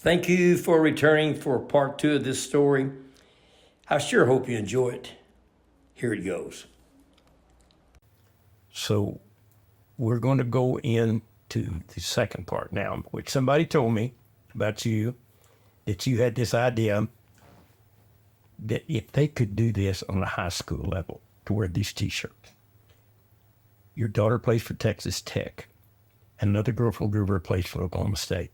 Thank you for returning for part 2 of this story. I sure hope you enjoy it. Here it goes. So we're going to go into the second part now, which somebody told me about you, that you had this idea that if they could do this on a high school level, to wear these T-shirts. Your daughter plays for Texas Tech. Another girl from Gruver plays for Oklahoma State.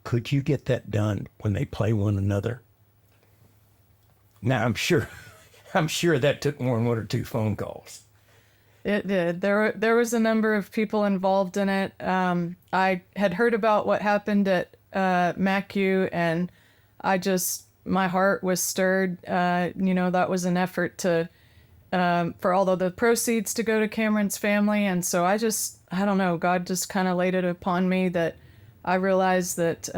Could you get that done when they play one another? Now, I'm sure that took more than 1 or 2 phone calls. It did. There was a number of people involved in it. I had heard about what happened at MACU, and my heart was stirred. That was an effort to for all of the proceeds to go to CAMRYN's family, and so I don't know, God just kind of laid it upon me that I realized that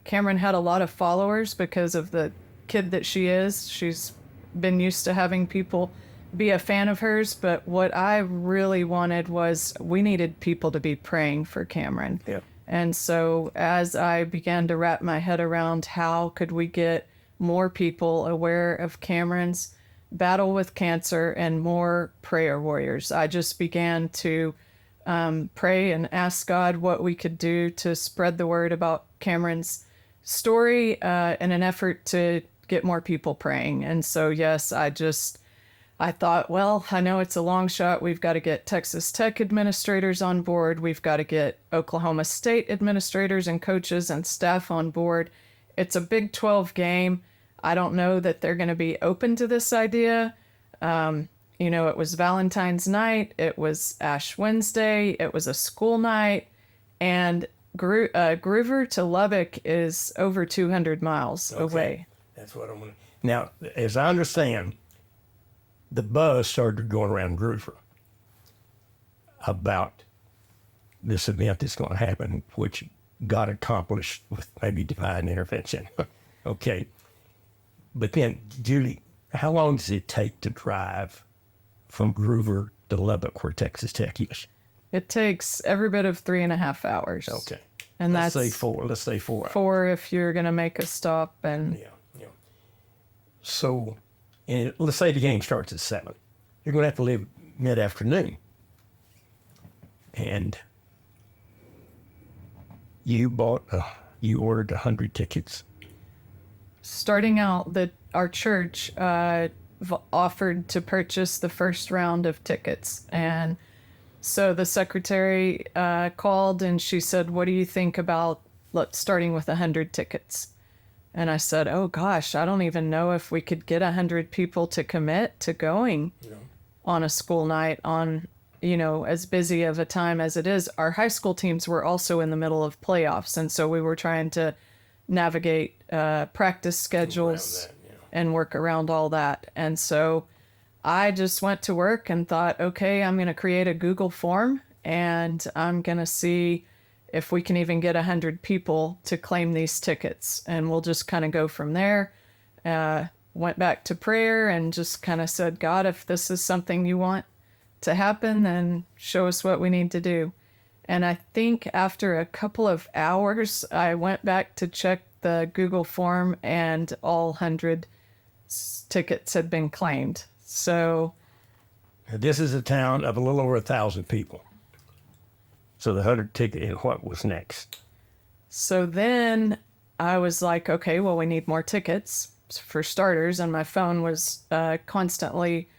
CAMRYN had a lot of followers because of the kid that she is. She's been used to having people be a fan of hers, but what I really wanted was we needed people to be praying for CAMRYN. Yeah. And so as I began to wrap my head around how could we get more people aware of CAMRYN's battle with cancer and more prayer warriors, I just began to pray and ask God what we could do to spread the word about CAMRYN's story in an effort to get more people praying. And so, yes, I thought, well, I know it's a long shot. We've got to get Texas Tech administrators on board. We've got to get Oklahoma State administrators and coaches and staff on board. It's a Big 12 game. I don't know that they're going to be open to this idea. It was Valentine's night. It was Ash Wednesday. It was a school night. And Gruver to Lubbock is over 200 miles away. That's what I'm going to... Now, as I understand, the buzz started going around Gruver about this event that's going to happen, which got accomplished with maybe divine intervention. Okay. But then, Julie, how long does it take to drive from Gruver to Lubbock, where Texas Tech is? It takes every bit of 3.5 hours. Okay. And let's that's say 4. Let's say 4 hours. 4 if you're going to make a stop. And Yeah. So, let's say the game starts at 7. You're going to have to leave mid-afternoon. And you ordered 100 tickets. starting out, our church offered to purchase the first round of tickets. And so the secretary called and she said, what do you think about starting with 100 tickets? And I said, oh gosh, I don't even know if we could get 100 people to commit to going on a school night on, as busy of a time as it is. Our high school teams were also in the middle of playoffs. And so we were trying to navigate practice schedules and work around all that. And so I just went to work and thought, okay, I'm going to create a Google form and I'm going to see if we can even get 100 people to claim these tickets. And we'll just kind of go from there. Went back to prayer and just kind of said, God, if this is something you want to happen, then show us what we need to do. And I think after a couple of hours, I went back to check the Google form and all 100 tickets had been claimed. So this is a town of a little over 1,000 people. So the 100 ticket, and what was next? So then I was like, okay, well, we need more tickets for starters. And my phone was constantly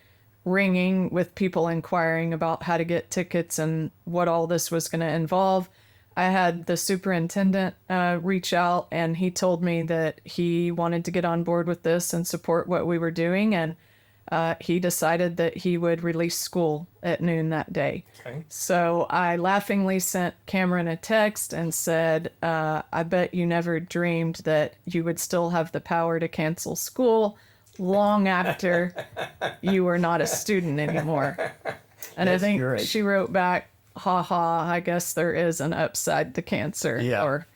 ringing with people inquiring about how to get tickets and what all this was going to involve. I had the superintendent reach out and he told me that he wanted to get on board with this and support what we were doing. And he decided that he would release school at noon that day. Okay. So I laughingly sent CAMRYN a text and said, I bet you never dreamed that you would still have the power to cancel school long after you were not a student anymore. And That's I think great. she wrote back, ha ha, I guess there is an upside to cancer or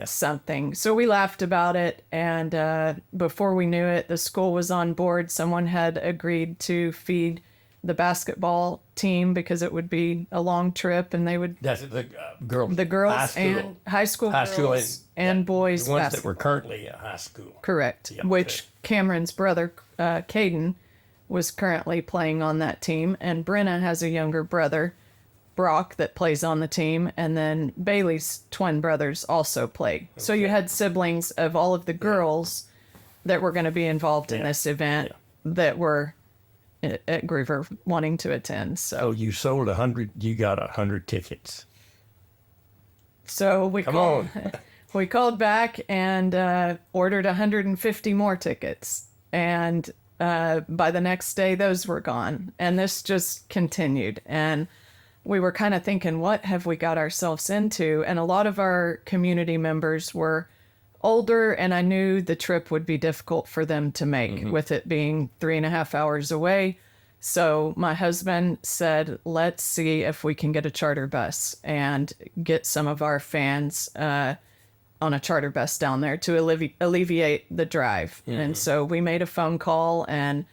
something. So we laughed about it. And before we knew it, the school was on board. Someone had agreed to feed the basketball team because it would be a long trip, and they would That's the girls. the girls high school. and high school High girls school and yeah, boys the ones that basketball. were currently at high school. Correct. Yeah, Which okay. Cameron's brother, Caden, was currently playing on that team, and Brenna has a younger brother, Brock, that plays on the team, and then Bailey's twin brothers also play. So you had siblings of all of the girls that were going to be involved in this event that were at Gruver wanting to attend. So you sold 100. You got 100 tickets. So we Come on. we called back and ordered 150 more tickets, and by the next day those were gone, and this just continued. And we were kind of thinking, what have we got ourselves into? And a lot of our community members were older, and I knew the trip would be difficult for them to make with it being 3.5 hours away. So my husband said, let's see if we can get a charter bus and get some of our fans on a charter bus down there to alleviate the drive. And so we made a phone call, and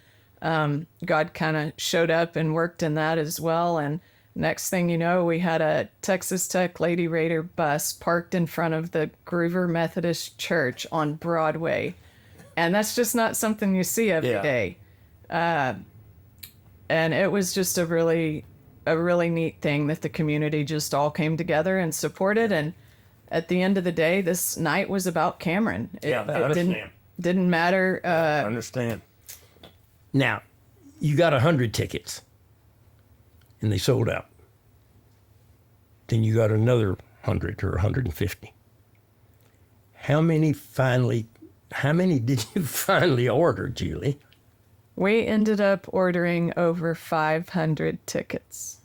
God kind of showed up and worked in that as well. And next thing you know, we had a Texas Tech Lady Raider bus parked in front of the Gruver Methodist Church on Broadway. And that's just not something you see every day. And it was just a really neat thing that the community just all came together and supported. And at the end of the day, this night was about CAMRYN. I understand. Didn't matter. I understand. Now, you got 100 tickets, and they sold out. Then you got another 100 or 150. How many did you finally order, Julie? We ended up ordering over 500 tickets.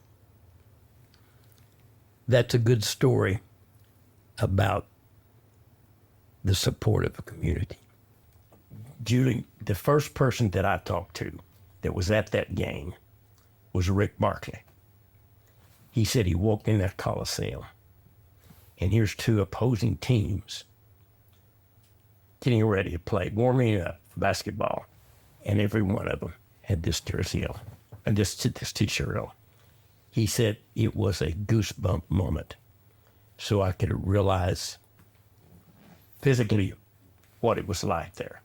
That's a good story about the support of the community. Julie, the first person that I talked to that was at that game was Rick Barkley. He said he walked in that Coliseum, and here's two opposing teams getting ready to play, warming up for basketball, and every one of them had this jersey on, and this t-shirt on. He said it was a goosebump moment, so I could realize physically what it was like there.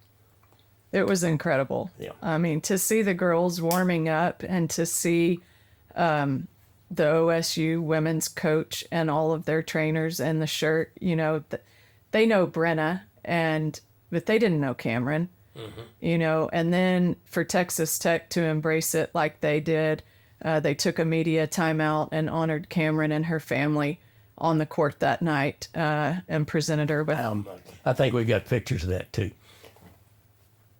It was incredible. Yeah. I mean, to see the girls warming up and to see the OSU women's coach and all of their trainers and the shirt, you know, they know Brenna, but they didn't know CAMRYN, you know, and then for Texas Tech to embrace it like they did, they took a media timeout and honored CAMRYN and her family on the court that night and presented her with. I think we got pictures of that too.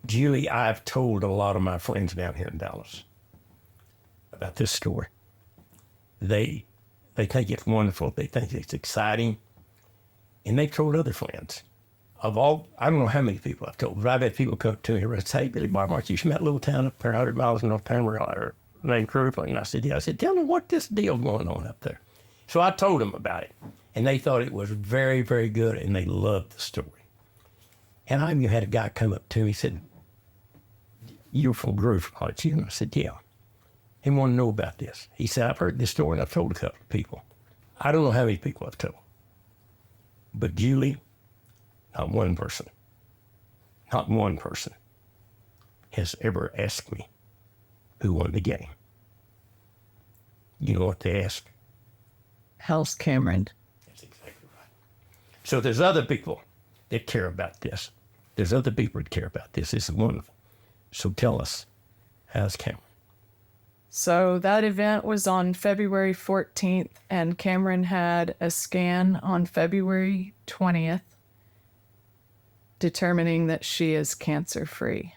Julie, I've told a lot of my friends down here in Dallas about this story. They think it's wonderful. They think it's exciting. And they've told other friends. I don't know how many people I've told, but I've had people come to me and say, hey, Billy Bob March, you from that little town up there, 100 miles North Carolina, named Gruver? And I said, yeah. I said, tell me what this deal's going on up there. So I told them about it. And they thought it was very, very good, and they loved the story. And I even had a guy come up to me and said, you're from Gruver, aren't you? And I said, yeah. He wanted to know about this. He said, I've heard this story, and I've told a couple of people. I don't know how many people I've told. But Julie, not one person has ever asked me who won the game. You know what they ask? How's CAMRYN? That's exactly right. So there's other people that care about this. There's other people that care about this. This is wonderful. So tell us, how's CAMRYN? So that event was on February 14th, and CAMRYN had a scan on February 20th, determining that she is cancer-free.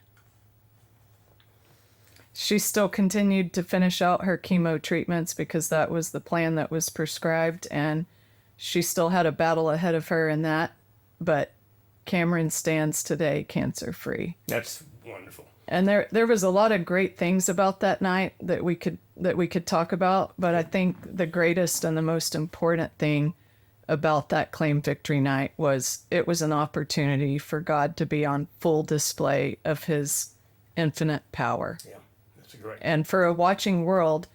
She still continued to finish out her chemo treatments because that was the plan that was prescribed, and she still had a battle ahead of her in that, but CAMRYN stands today cancer-free. That's wonderful. And there was a lot of great things about that night that we could talk about, but I think the greatest and the most important thing about that Claim Victory night was it was an opportunity for God to be on full display of his infinite power. Yeah, that's a Right. and for a watching world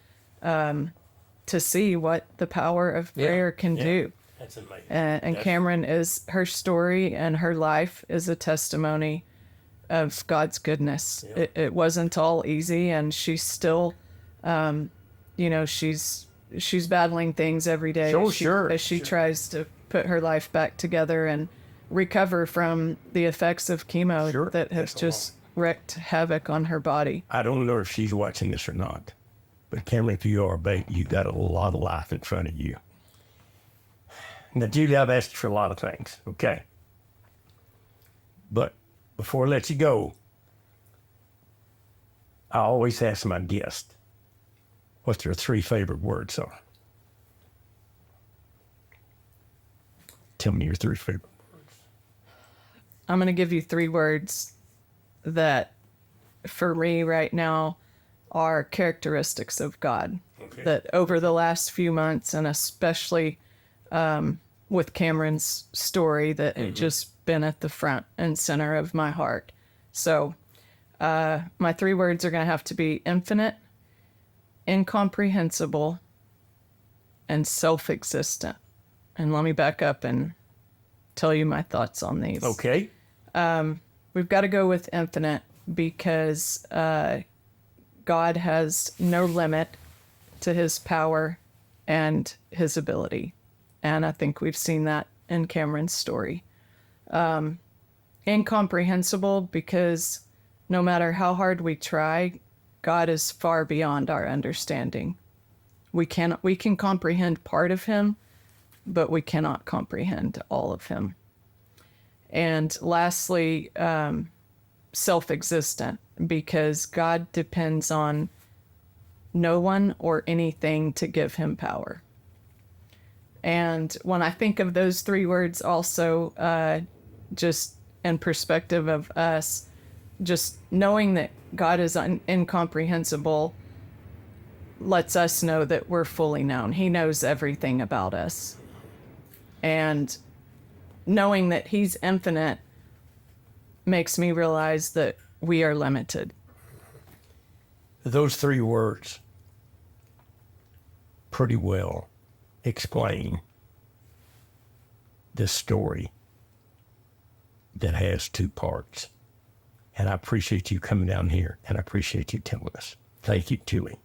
to see what the power of prayer can do. That's amazing. And CAMRYN is, her story and her life is a testimony of God's goodness. Yeah. It wasn't all easy, and she's still, she's battling things every day as she tries to put her life back together and recover from the effects of chemo that have just wreaked havoc on her body. I don't know if she's watching this or not, but CAMRYN, if you are, babe, you've got a lot of life in front of you. Now, Julie, I've asked you for a lot of things, okay? But before I let you go, I always ask my guest what their 3 favorite words are. Tell me your 3 favorite words. I'm going to give you 3 words that, for me right now, are characteristics of God. Okay. That over the last few months, and especially with CAMRYN's story, that had just been at the front and center of my heart. So my 3 words are going to have to be infinite, incomprehensible, and self-existent. And let me back up and tell you my thoughts on these. Okay. We've got to go with infinite because God has no limit to his power and his ability. And I think we've seen that in CAMRYN's story. Incomprehensible because no matter how hard we try, God is far beyond our understanding. We can comprehend part of him, but we cannot comprehend all of him. And lastly, self-existent, because God depends on no one or anything to give him power. And when I think of those 3 words also, just in perspective of us, just knowing that God is incomprehensible lets us know that we're fully known. He knows everything about us. And knowing that he's infinite makes me realize that we are limited. Those 3 words pretty well explain this story that has 2 parts. And I appreciate you coming down here, and I appreciate you telling us. Thank you, Julie.